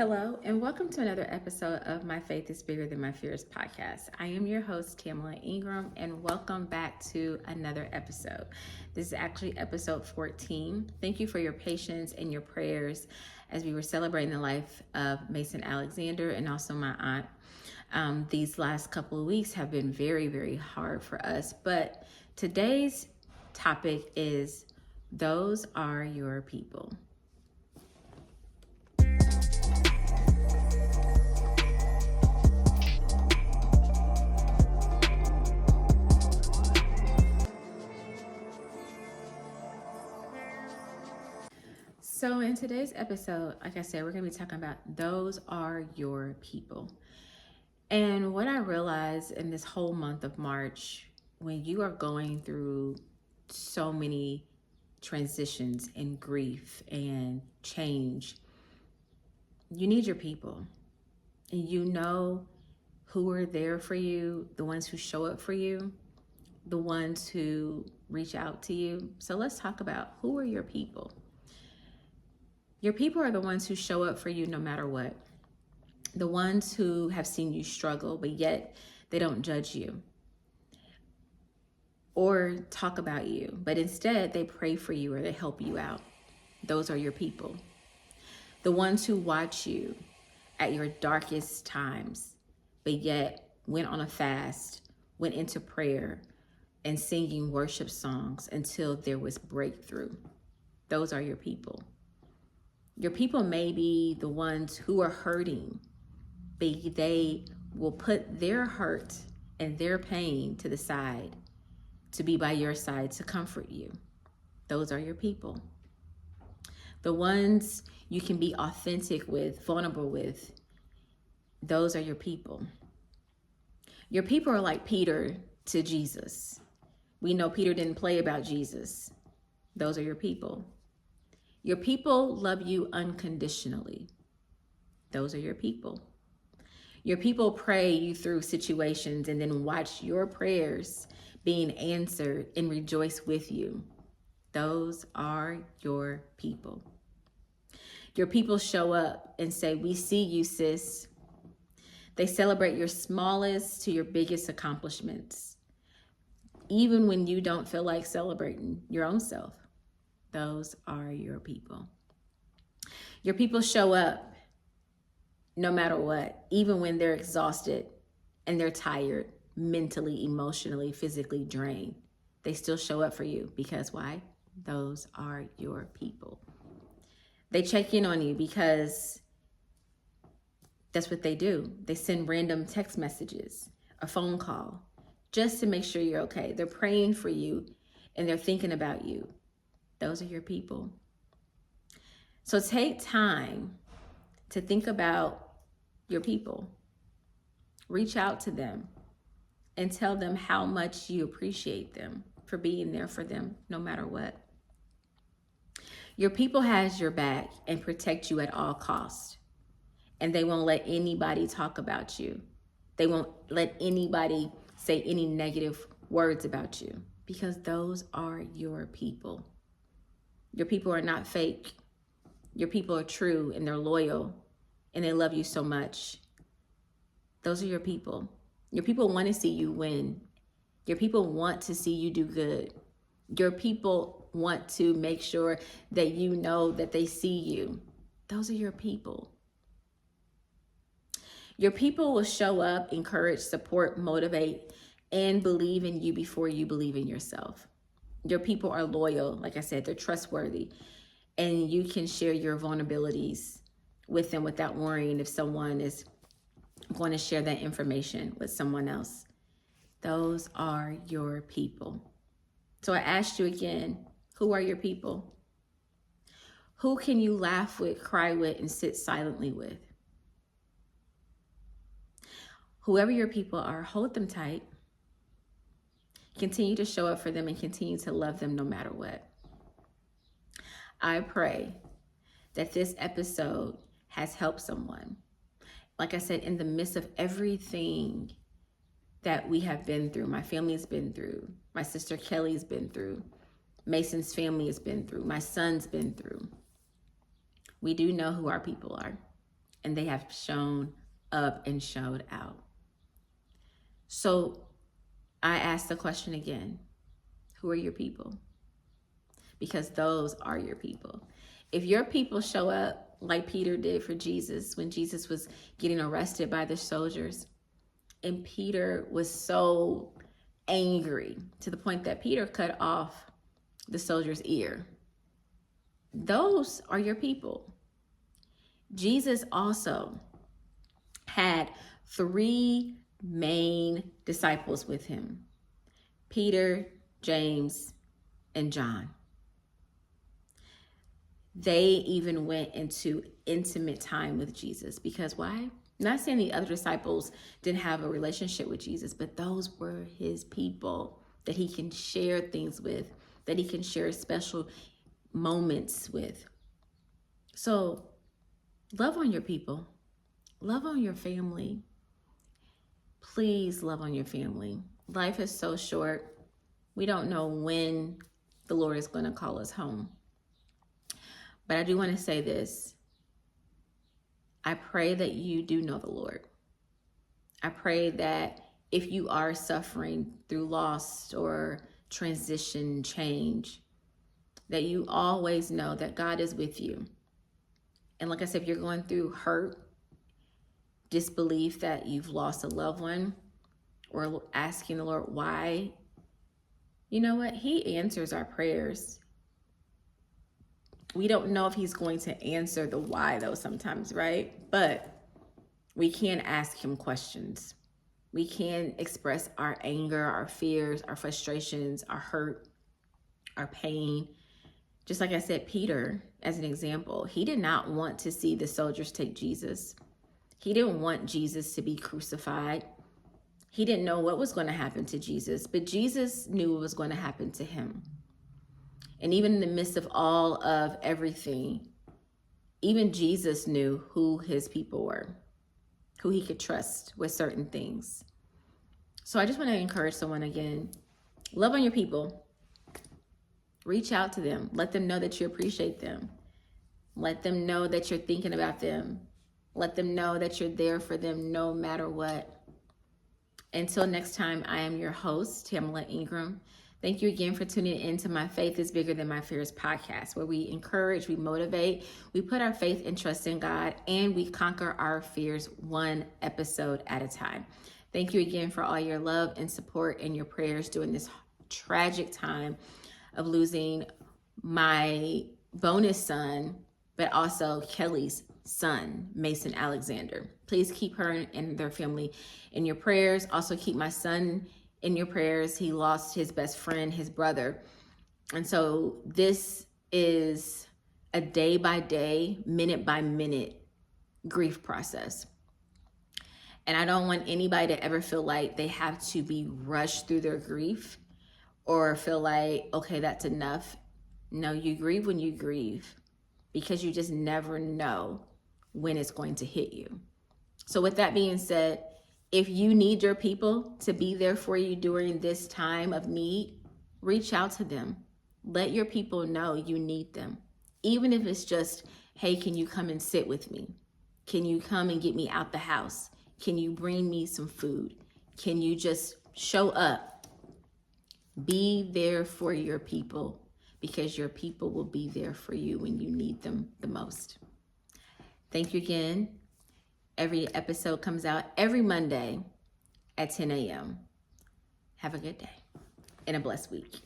Hello, and welcome to another episode of My Faith is Bigger Than My Fears podcast. I am your host, Tamala Ingram, and welcome back to another episode. This is actually episode 14. Thank you for your patience and your prayers as we were celebrating the life of Mason Alexander and also my aunt. These last couple of weeks have been very, very hard for us, but today's topic is those are your people. So in today's episode, like I said, we're going to be talking about those are your people. And what I realized in this whole month of March, when you are going through so many transitions and grief and change, you need your people. And you know who are there for you, the ones who show up for you, the ones who reach out to you. So let's talk about who are your people. Your people are the ones who show up for you no matter what. The ones who have seen you struggle, but yet they don't judge you or talk about you, but instead they pray for you or they help you out. Those are your people. The ones who watch you at your darkest times, but yet went on a fast, went into prayer and singing worship songs until there was breakthrough. Those are your people. Your people may be the ones who are hurting, but they will put their hurt and their pain to the side to be by your side to comfort you. Those are your people. The ones you can be authentic with, vulnerable with, those are your people. Your people are like Peter to Jesus. We know Peter didn't play about Jesus. Those are your people. Your people love you unconditionally. Those are your people. Your people pray you through situations and then watch your prayers being answered and rejoice with you. Those are your people. Your people show up and say, "We see you, sis." They celebrate your smallest to your biggest accomplishments, even when you don't feel like celebrating your own self. Those are your people. Your people show up no matter what, even when they're exhausted and they're tired, mentally, emotionally, physically drained. They still show up for you because why? Those are your people. They check in on you because that's what they do. They send random text messages, a phone call, just to make sure you're okay. They're praying for you and they're thinking about you. Those are your people. So take time to think about your people. Reach out to them and tell them how much you appreciate them for being there for them no matter what. Your people has your back and protect you at all costs. And they won't let anybody talk about you. They won't let anybody say any negative words about you because those are your people. Your people are not fake. Your people are true and they're loyal and they love you so much. Those are your people. Your people want to see you win. Your people want to see you do good. Your people want to make sure that you know that they see you. Those are your people. Your people will show up, encourage, support, motivate, and believe in you before you believe in yourself. Your people are loyal. Like I said, they're trustworthy. And you can share your vulnerabilities with them without worrying if someone is going to share that information with someone else. Those are your people. So I asked you again, who are your people? Who can you laugh with, cry with, and sit silently with? Whoever your people are, hold them tight. Continue to show up for them and continue to love them no matter what. I pray that this episode has helped someone. Like I said, in the midst of everything that we have been through, my family has been through, my sister Kelly's been through, Mason's family has been through, my son's been through. We do know who our people are. and they have shown up and showed out. So I ask the question again, who are your people? Because those are your people. If your people show up like Peter did for Jesus when Jesus was getting arrested by the soldiers, and Peter was so angry to the point that Peter cut off the soldier's ear, those are your people. Jesus also had 3 main disciples with him: Peter, James, and John. They even went into intimate time with Jesus. Because why? I'm not saying the other disciples didn't have a relationship with Jesus, but those were his people that he can share things with, that he can share special moments with. So love on your people. Love on your family. Please love on your family. Life is so short. We don't know when the Lord is going to call us home. But I do want to say this. I pray that you do know the Lord. I pray that if you are suffering through loss or transition, change, that you always know that God is with you. And like I said, if you're going through hurt, disbelief that you've lost a loved one, or asking the Lord why, you know what? He answers our prayers. We don't know if he's going to answer the why though sometimes, right? But we can ask him questions. We can express our anger, our fears, our frustrations, our hurt, our pain. Just like I said, Peter, as an example, he did not want to see the soldiers take Jesus. He didn't want Jesus to be crucified. He didn't know what was going to happen to Jesus, but Jesus knew what was going to happen to him. And even in the midst of all of everything, even Jesus knew who his people were, who he could trust with certain things. So I just want to encourage someone again, love on your people. Reach out to them. Let them know that you appreciate them. Let them know that you're thinking about them. Let them know that you're there for them no matter what. Until next time, I am your host, Tamala Ingram. Thank you again for tuning in to My Faith is Bigger Than My Fears podcast, where we encourage, we motivate, we put our faith and trust in God, and we conquer our fears one episode at a time. Thank you again for all your love and support and your prayers during this tragic time of losing my bonus son, but also Kelly's son, Mason Alexander. Please keep her and their family in your prayers. Also keep my son in your prayers. He lost his best friend, his brother. And so this is a day by day, minute by minute grief process. And I don't want anybody to ever feel like they have to be rushed through their grief or feel like, okay, that's enough. No, you grieve when you grieve, because you just never know when it's going to hit you. So with that being said, if you need your people to be there for you during this time of need, reach out to them. Let your people know you need them. Even if it's just, hey, can you come and sit with me? Can you come and get me out the house? Can you bring me some food? Can you just show up? Be there for your people, because your people will be there for you when you need them the most. Thank you again. Every episode comes out every Monday at 10 a.m. Have a good day and a blessed week.